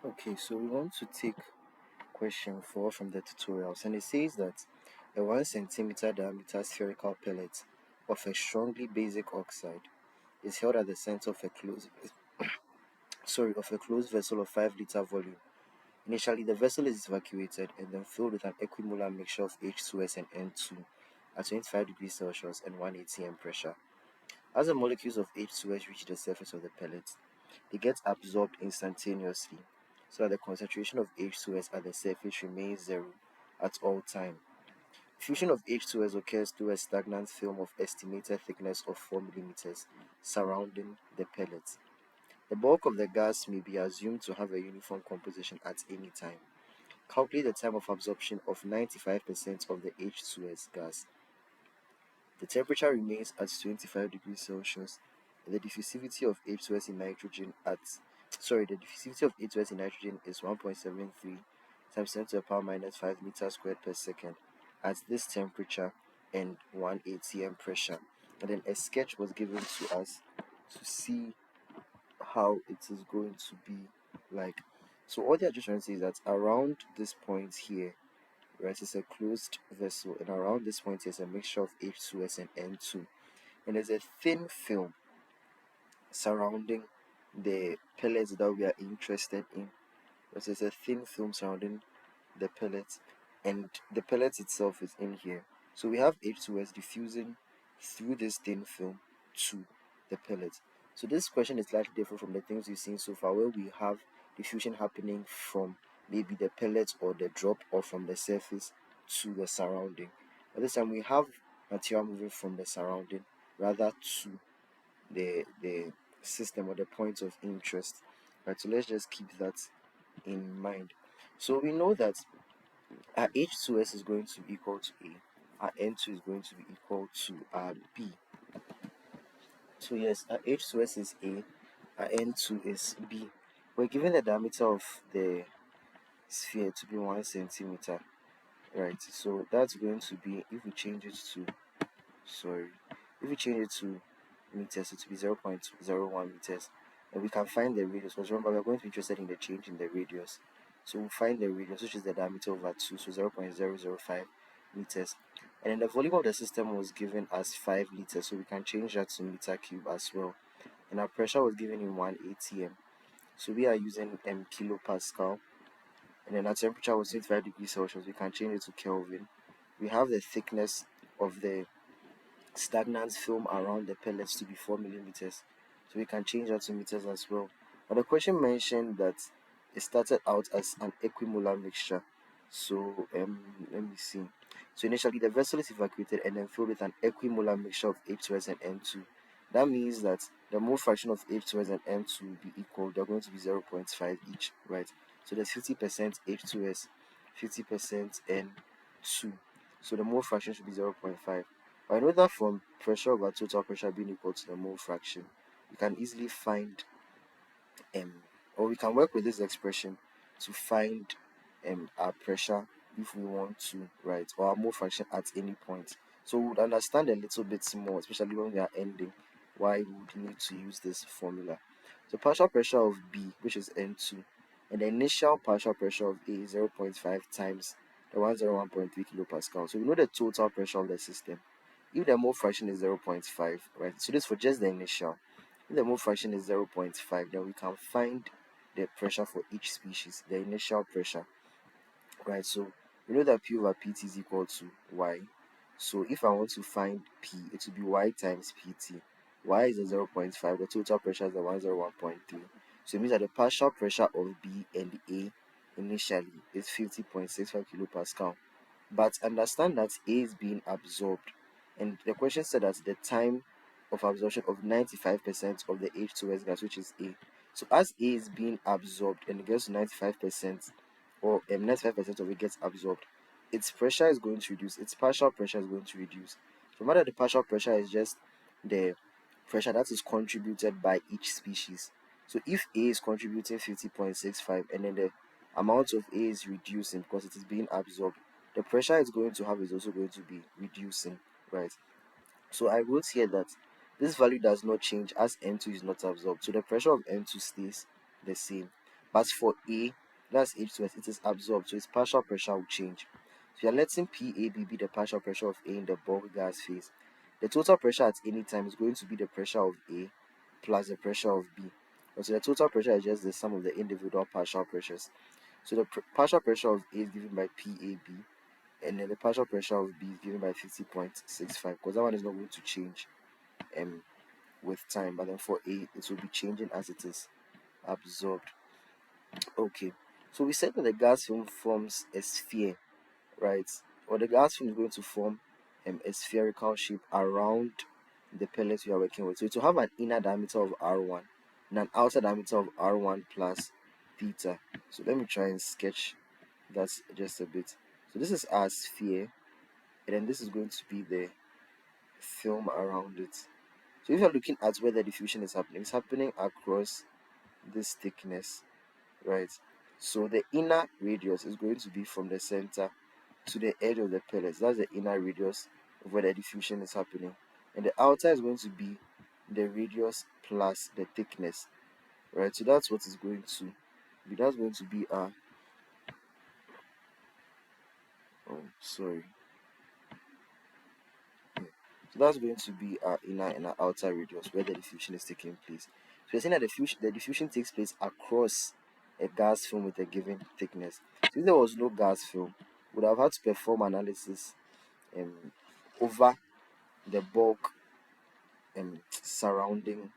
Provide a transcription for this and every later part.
Okay, so we want to take question 4 from the tutorials, and it says that a 1 centimeter diameter spherical pellet of a strongly basic oxide is held at the center of a closed vessel of 5-liter volume. Initially, the vessel is evacuated and then filled with an equimolar mixture of H2S and N2 at 25 degrees Celsius and 1 atm pressure. As the molecules of H2S reach the surface of the pellet, they get absorbed instantaneously, so that the concentration of H2S at the surface remains zero at all time. Fusion of H2S occurs through a stagnant film of estimated thickness of 4 millimeters surrounding the pellet. The bulk of the gas may be assumed to have a uniform composition at any time. Calculate the time of absorption of 95% of the H2S gas. The temperature remains at 25 degrees Celsius, and the diffusivity of H2S in nitrogen is 1.73 times 10 to the power minus 5 meters squared per second at this temperature and 1 atm pressure. And then a sketch was given to us to see how it is going to be like. So all they are just trying to say is that around this point here, right, it's a closed vessel, and around this point is a mixture of H2S and N2, and there's a thin film surrounding the pellets that we are interested in. But there's a thin film surrounding the pellet, and the pellet itself is in here. So we have H2S diffusing through this thin film to the pellet. So this question is slightly different from the things we've seen so far, where we have diffusion happening from maybe the pellet or the drop, or from the surface to the surrounding. But this time we have material moving from the surrounding rather to the system or the point of interest. Right, so let's just keep that in mind. So we know that our H2S is going to be equal to A, our N2 is going to be equal to our B. So yes, our H2S is A, our N2 is B. We're given the diameter of the sphere to be 1 centimeter, right? So that's going to be, if we change it to, sorry, if we change it to meters, it will be 0.01 meters. And we can find the radius, because remember, we're going to be interested in the change in the radius. So we'll find the radius, which is the diameter over 2, so 0.005 meters. And then the volume of the system was given as 5 liters, so we can change that to meter cube as well. And our pressure was given in 1 atm. So we are using kilopascal. And then our temperature was 25 degrees Celsius. We can change it to Kelvin. We have the thickness of the stagnant film around the pellets to be 4 millimeters. So we can change that to meters as well. But the question mentioned that it started out as an equimolar mixture. So let me see. So initially the vessel is evacuated and then filled with an equimolar mixture of H2S and N2. That means that the mole fraction of H2S and N2 will be equal. They're going to be 0.5 each, right? So there's 50% H2S, 50% N2. So the mole fraction should be 0.5. I know that from pressure over total pressure being equal to the mole fraction, we can easily find or we can work with this expression to find our pressure if we want to, right, or our mole fraction at any point. So we would understand a little bit more, especially when we are ending, why we would need to use this formula. So partial pressure of B, which is N2, and the initial partial pressure of A is 0.5 times the 101.3 kilopascal. So we know the total pressure of the system. If the mole fraction is 0.5, right, so this for just the initial. If the mole fraction is 0.5, then we can find the pressure for each species, the initial pressure, right? So we know that P over PT is equal to Y. So if I want to find P, it will be Y times PT. Y is the 0.5, the total pressure is the 101.3. So it means that the partial pressure of B and A initially is 50.65 kilopascal. But understand that A is being absorbed. And the question said that the time of absorption of 95% of the H2S gas, which is A. So as A is being absorbed and it gets to 95%, or 95% of it gets absorbed, its pressure is going to reduce, its partial pressure is going to reduce. Remember that the partial pressure is just the pressure that is contributed by each species. So if A is contributing 50.65 and then the amount of A is reducing because it is being absorbed, the pressure it's going to have is also going to be reducing, right? So I wrote here that this value does not change as N2 is not absorbed. So the pressure of N2 stays the same. But for A, that's H2S, it is absorbed, so its partial pressure will change. So you're letting PAB be the partial pressure of A in the bulk gas phase. The total pressure at any time is going to be the pressure of A plus the pressure of B. So the total pressure is just the sum of the individual partial pressures. So the partial pressure of A is given by PAB, and then the partial pressure of B is given by 50.65, because that one is not going to change um with time, but then for A it will be changing as it is absorbed. Okay, so we said that the gas film forms a sphere, right? Or the gas film is going to form a spherical shape around the pellets we are working with. So it will have an inner diameter of R1 and an outer diameter of R1 plus theta. So let me try and sketch that just a bit. So this is our sphere, and then this is going to be the film around it. So if you're looking at where the diffusion is happening, it's happening across this thickness, right? So the inner radius is going to be from the center to the edge of the pellets. That's the inner radius of where the diffusion is happening. And the outer is going to be the radius plus the thickness, right? So that's what is going to be. That's going to be our, oh, sorry. Yeah. So that's going to be our inner and our outer radius where the diffusion is taking place. So you're saying that the diffusion takes place across a gas film with a given thickness. So if there was no gas film, we would have had to perform analysis um, over the bulk surrounding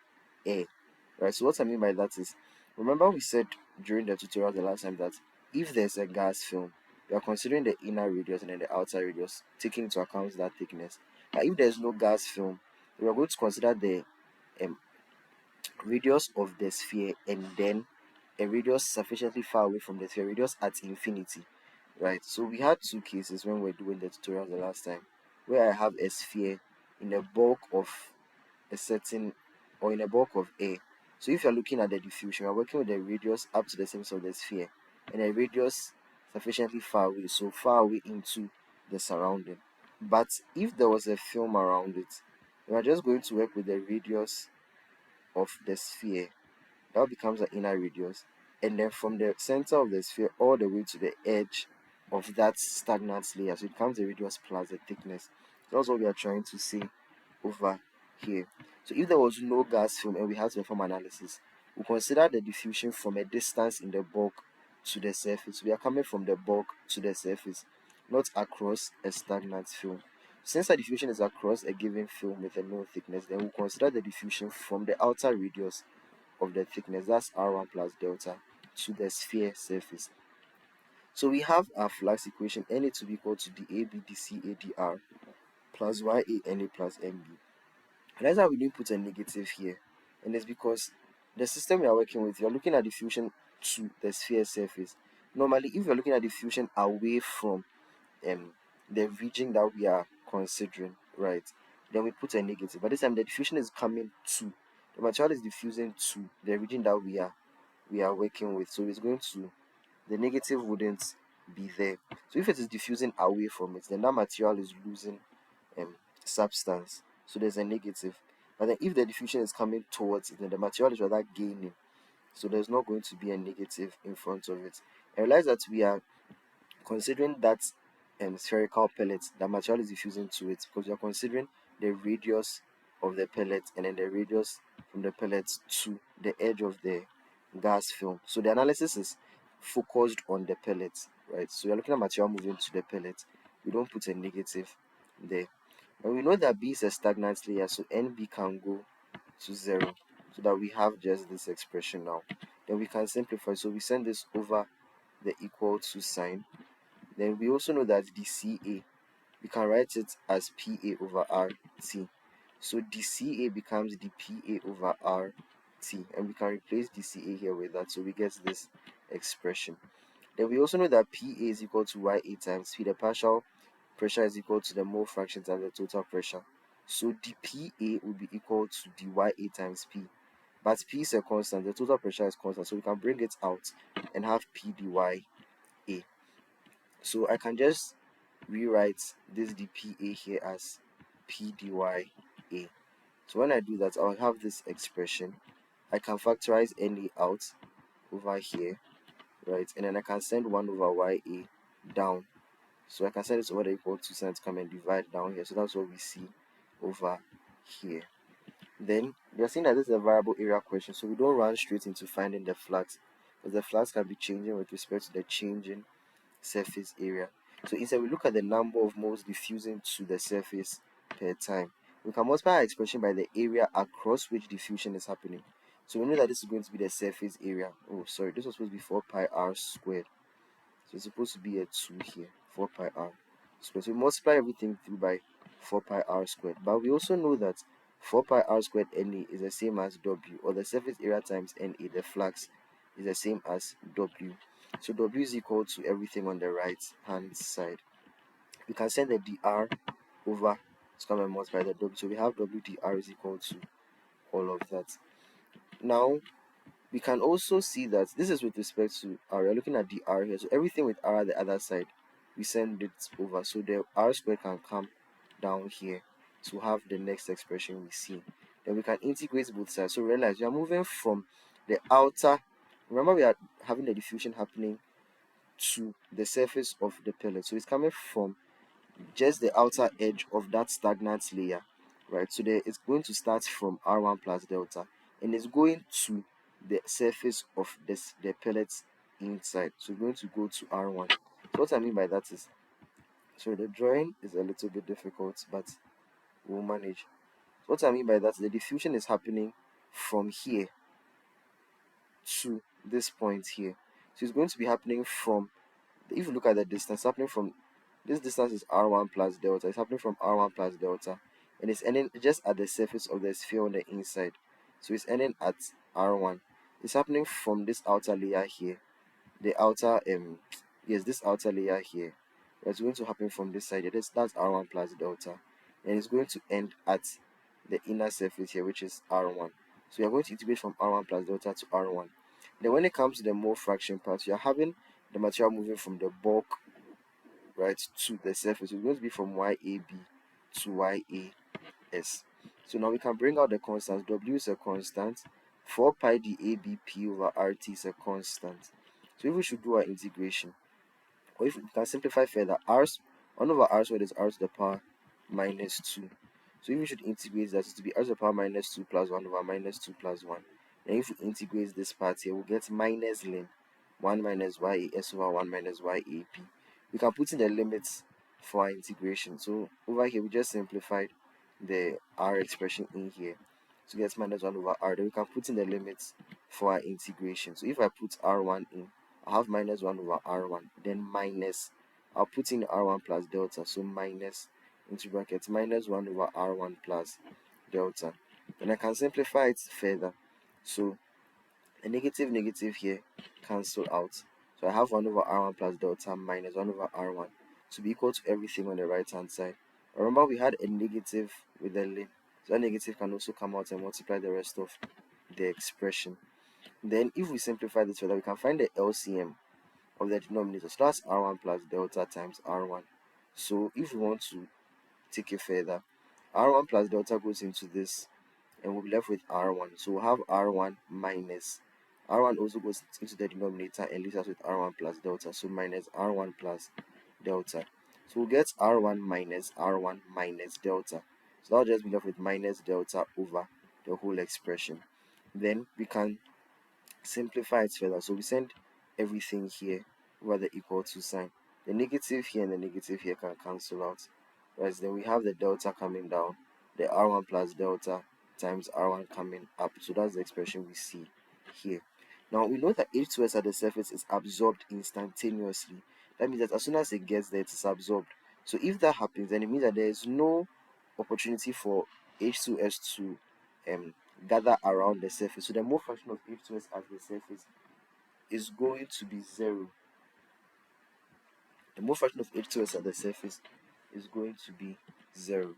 air, right? So what I mean by that is, remember we said during the tutorial the last time that if there's a gas film, we are considering the inner radius and then the outer radius, taking into account that thickness. But if there's no gas film, we are going to consider the um, radius of the sphere and then a radius sufficiently far away from the sphere, radius at infinity, right? So we had two cases when we were doing the tutorial the last time, where I have a sphere in a bulk of a certain, or in a bulk of air. So if you're looking at the diffusion, we're working with the radius up to the surface of the sphere and a radius sufficiently far away, so far away into the surrounding. But if there was a film around it, we are just going to work with the radius of the sphere. That becomes the inner radius, and then from the center of the sphere all the way to the edge of that stagnant layer, so it becomes the radius plus the thickness. That's what we are trying to see over here. So if there was no gas film and we had to perform analysis, we consider the diffusion from a distance in the bulk to the surface. We are coming from the bulk to the surface, not across a stagnant film. Since the diffusion is across a given film with a known thickness, then we consider the diffusion from the outer radius of the thickness, that's R1 plus delta, to the sphere surface. So we have our flux equation, Na to be equal to dAB dCA dR plus YA Na plus MB. And that's why we didn't put a negative here. And it's because the system we are working with, you're looking at diffusion to the sphere surface. Normally, if you're looking at diffusion away from um, the region that we are considering, right, then we put a negative. But this time the diffusion is coming to, the material is diffusing to the region that we are working with. So it's going to, the negative wouldn't be there. So if it is diffusing away from it, then that material is losing um, substance. So there's a negative. But then if the diffusion is coming towards it, then the material is rather gaining. So there's not going to be a negative in front of it. And realize that we are considering that spherical pellet, the material is diffusing to it, because we are considering the radius of the pellet and then the radius from the pellet to the edge of the gas film. So the analysis is focused on the pellet, right? So you're looking at material moving to the pellet. We don't put a negative there. And we know that B is a stagnant layer, so NB can go to 0, so that we have just this expression now. Then we can simplify. So we send this over the equal to sign. Then we also know that dCA, we can write it as PA over RT. So dCA becomes dPA over RT, and we can replace dCA here with that, so we get this expression. Then we also know that PA is equal to YA times P. The partial pressure is equal to the mole fraction times the total pressure. So dPA will be equal to dYA times P. But P is a constant, the total pressure is constant, so we can bring it out and have P dYA. So I can just rewrite this dPA here as P dYA. So when I do that, I'll have this expression. I can factorize NA out over here, right? And then I can send 1 over YA down. So I can send this over the equal to sign to come and divide down here. So that's what we see over here. Then we are seeing that this is a variable area question, so we don't run straight into finding the flux, because the flux can be changing with respect to the changing surface area. So instead we look at the number of moles diffusing to the surface per time. We can multiply our expression by the area across which diffusion is happening. So we know that this is going to be the surface area. Oh, sorry, this was supposed to be 4 pi r squared. So it's supposed to be a 2 here, 4 pi r squared. So we multiply everything through by 4 pi r squared. But we also know that 4 pi r squared NA is the same as W, or the surface area times NA, the flux, is the same as W. So W is equal to everything on the right hand side. We can send the dr over to come and multiply the W. So we have W dr is equal to all of that. Now, we can also see that this is with respect to r. We're looking at the r here. So everything with r at the other side, we send it over. So the r squared can come down here to have the next expression we see. Then we can integrate both sides. So realize we are moving from the outer, remember we are having the diffusion happening to the surface of the pellet. So it's coming from just the outer edge of that stagnant layer, right? So there it's going to start from R1 plus delta, and it's going to the surface of the pellets inside. So we're going to go to R1. So what I mean by that is, so the drawing is a little bit difficult, but we'll manage. So what I mean by that is the diffusion is happening from here to this point here. So it's going to be happening from, if you look at the distance, happening from this distance is r1 plus delta. It's happening from r1 plus delta, and it's ending just at the surface of the sphere on the inside. So it's ending at r1. It's happening from this outer layer here, the outer yes, this outer layer here. It's going to happen from this side. That's r1 plus delta, and it's going to end at the inner surface here, which is r1. So you're going to integrate from r1 plus delta to r1. Then when it comes to the mole fraction part, you're having the material moving from the bulk, right, to the surface. It's going to be from YAB to YAS. So now we can bring out the constants. W is a constant. 4 pi dABP over RT is a constant. So if we should do our integration, or if we can simplify further, 1 over r squared is r to the power minus 2. So if we should integrate that, it to be r to the power minus 2 plus 1 over minus 2 plus 1. And if we integrate this part here, we'll get minus ln 1 minus YAS over 1 minus YAP. We can put in the limits for our integration. So over here, we just simplified the r expression in here to get minus 1 over r. Then we can put in the limits for our integration. So if I put r1 in, I have minus 1 over r1, then minus, I'll put in r1 plus delta, so minus into brackets minus 1 over r1 plus delta. And I can simplify it further. So a negative here cancel out. So I have 1 over r1 plus delta minus 1 over r1 to be equal to everything on the right hand side. Remember we had a negative with a ln, so that negative can also come out and multiply the rest of the expression. Then if we simplify this further, we can find the LCM of the denominator. So that's r1 plus delta times r1. So if we want to take it further, r1 plus delta goes into this, and we'll be left with r1. So we'll have r1 minus, r1 also goes into the denominator and leaves us with r1 plus delta, so minus r1 plus delta. So we'll get r1 minus delta. So that'll just be left with minus delta over the whole expression. Then we can simplify it further. So we send everything here over the equal to sign. The negative here and the negative here can cancel out. Right, then we have the delta coming down, the r1 plus delta times r1 coming up. So that's the expression we see here. Now we know that H2S at the surface is absorbed instantaneously. That means that as soon as it gets there, it is absorbed. So if that happens, then it means that there is no opportunity for H2S to gather around the surface. So the mole fraction of H2S at the surface is going to be 0. The mole fraction of H2S at the surface is going to be 0.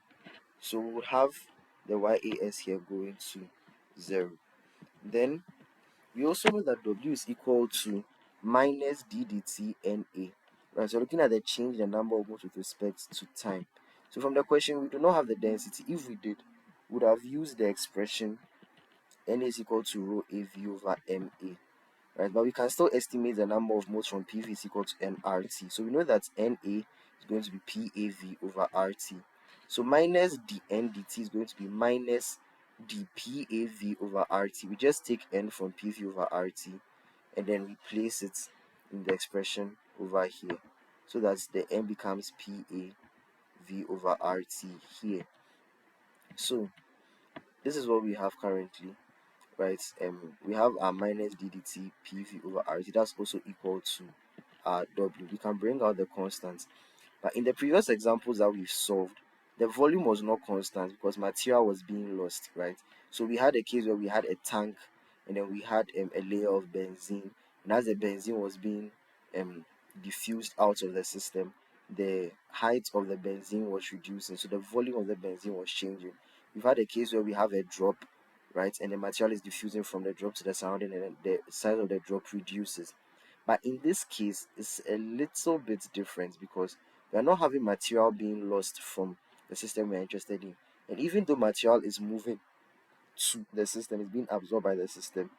So we would have the YAS here going to 0. Then we also know that W is equal to minus d dt NA. Right, so looking at the change in the number of moles with respect to time. So from the question, we do not have the density. If we did, we would have used the expression NA is equal to rho AV over MA. right? But we can still estimate the number of moles from PV is equal to nRT. So we know that Na is going to be PAV over RT. So minus the NDT is going to be minus the PAV over RT. We just take N from PV over RT and then we place it in the expression over here. So that the N becomes PAV over RT here. So this is what we have currently, right? We have our minus ddt PV over RT. That's also equal to W. We can bring out the constants. But in the previous examples that we've solved, the volume was not constant because material was being lost, right? So we had a case where we had a tank and then we had a layer of benzene. And as the benzene was being um, diffused out of the system, the height of the benzene was reducing. So the volume of the benzene was changing. We've had a case where we have a drop, right? And the material is diffusing from the drop to the surrounding and then the size of the drop reduces. But in this case, it's a little bit different because we are not having material being lost from the system we are interested in. And even though material is moving to the system, is being absorbed by the system,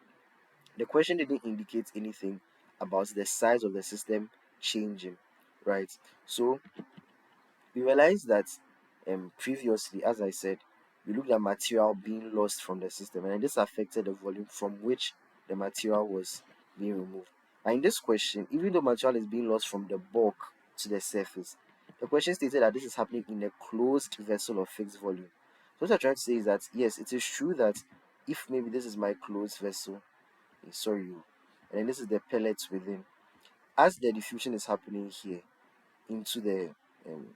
the question didn't indicate anything about the size of the system changing, right? So we realized that previously, as I said, we looked at material being lost from the system, and this affected the volume from which the material was being removed. And in this question, even though material is being lost from the bulk to the surface, the question stated that this is happening in a closed vessel of fixed volume. So what I'm trying to say is that yes, it is true that if maybe this is my closed vessel, sorry, and then this is the pellets within, as the diffusion is happening here into the um,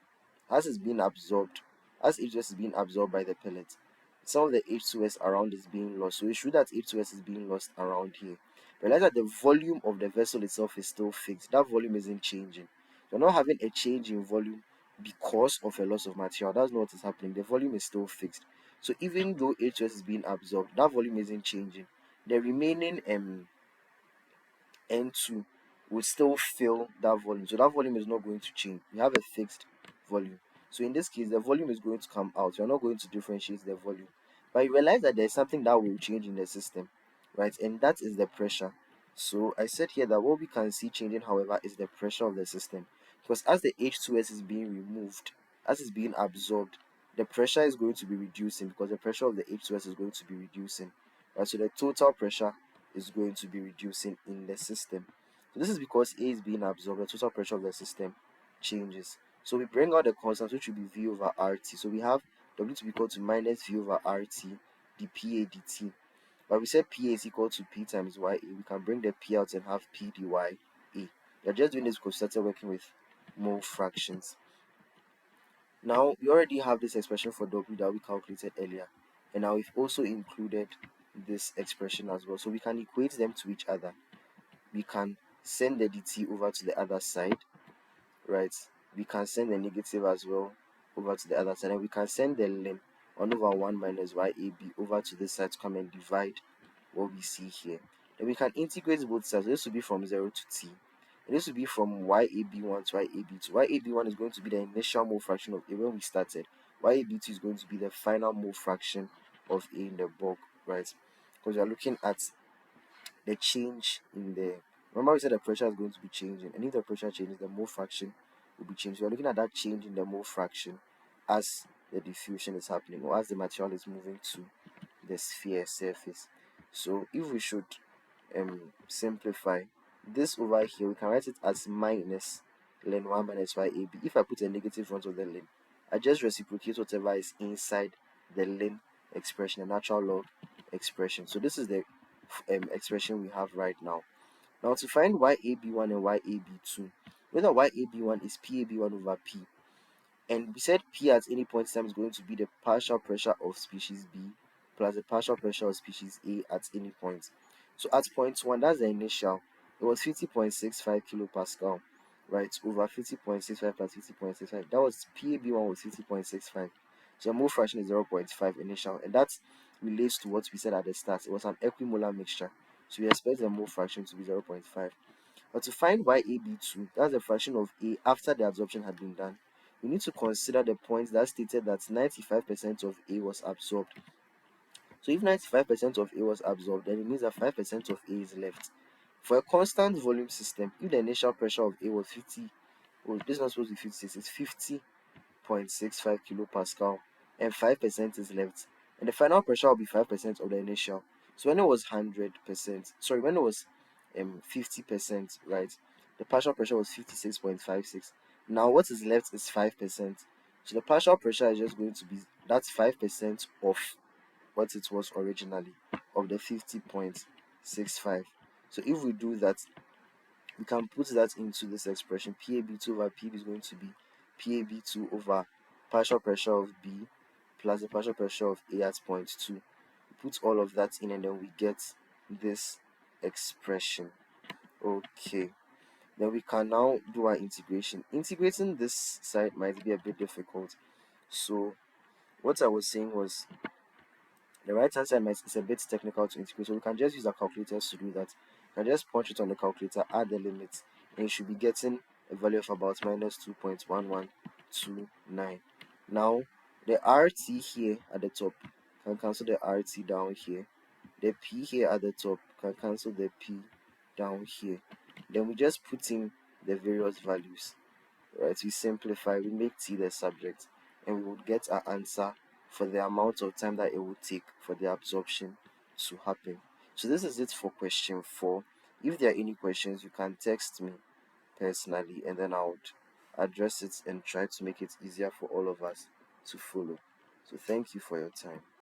as it's being absorbed, as H2S is being absorbed by the pellet, some of the H2S around is being lost. So it's true that H2S is being lost around here. Realize that the volume of the vessel itself is still fixed. That volume isn't changing. You're not having a change in volume because of a loss of material. That's not what is happening. The volume is still fixed. So even though H2S is being absorbed, that volume isn't changing. The remaining N2 will still fill that volume. So that volume is not going to change. We have a fixed volume. So in this case, the volume is going to come out. You're not going to differentiate the volume. But you realize that there's something that will change in the system, right? And that is the pressure. So I said here that what we can see changing, however, is the pressure of the system. Because as the H2S is being removed, as it's being absorbed, the pressure is going to be reducing because the pressure of the H2S is going to be reducing. Right? So the total pressure is going to be reducing in the system. So this is because A is being absorbed, the total pressure of the system changes. So we bring out the constant, which will be V over RT. So we have W to be equal to minus V over RT dPA dt. But we said PA is equal to P times YA. We can bring the P out and have P dy A. We're just doing this because we started working with mole fractions. Now we already have this expression for W that we calculated earlier. And now we've also included this expression as well. So we can equate them to each other. We can send the dt over to the other side, right? We can send the negative as well over to the other side, and we can send the ln 1 over 1 minus YAB over to this side to come and divide what we see here. Then we can integrate both sides. This will be from 0 to t. And this will be from YAB1 to YAB2. YAB1 is going to be the initial mole fraction of A when we started. YAB2 is going to be the final mole fraction of A in the bulk, right? Because we are looking at the change in the, remember we said the pressure is going to be changing, and if the pressure changes, the mole fraction will be changed. So we're looking at that change in the mole fraction as the diffusion is happening or as the material is moving to the sphere surface. So if we should simplify this over here, we can write it as minus ln 1 minus YAB. If I put a negative in front of the ln, I just reciprocate whatever is inside the ln expression, the natural log expression. So this is the expression we have right now. Now to find YAB1 and YAB2, whether YAB1 is PAB1 over P, and we said P at any point in time is going to be the partial pressure of species B plus the partial pressure of species A at any point. So at point 1, that's the initial, it was 50.65 kilopascal, right, over 50.65 plus 50.65. That was PAB1 was 50.65. So the mole fraction is 0.5 initial, and that relates to what we said at the start. It was an equimolar mixture. So we expect the mole fraction to be 0.5. But to find YAB2, that's the fraction of A after the absorption had been done, we need to consider the point that stated that 95% of A was absorbed. So if 95% of A was absorbed, then it means that 5% of A is left. For a constant volume system, if the initial pressure of A was 50, oh, this is not supposed to be 56, it's 50.65 kilopascal, and 5% is left, and the final pressure will be 5% of the initial. So when it was 100%, sorry, when it was 50%, right, the partial pressure was 56.56. Now what is left is 5%. So the partial pressure is just going to be, that's 5% of what it was originally, of the 50.65. So if we do that, we can put that into this expression. PAB2 over PB is going to be PAB2 over partial pressure of B plus the partial pressure of A at point 2. Put all of that in and then we get this expression. Okay, then we can now do our integration. Integrating this side might be a bit difficult. So what I was saying was, the right hand side is a bit technical to integrate, so we can just use our calculators to do that. You can just punch it on the calculator, add the limits, and you should be getting a value of about minus 2.1129. Now, the RT here at the top can cancel the RT down here. The P here at the top can cancel the P down here. Then we just put in the various values, right? We simplify, we make T the subject, and we would get our answer for the amount of time that it would take for the absorption to happen. So this is it for question 4. If there are any questions, you can text me personally, and then I would address it and try to make it easier for all of us to follow. So thank you for your time.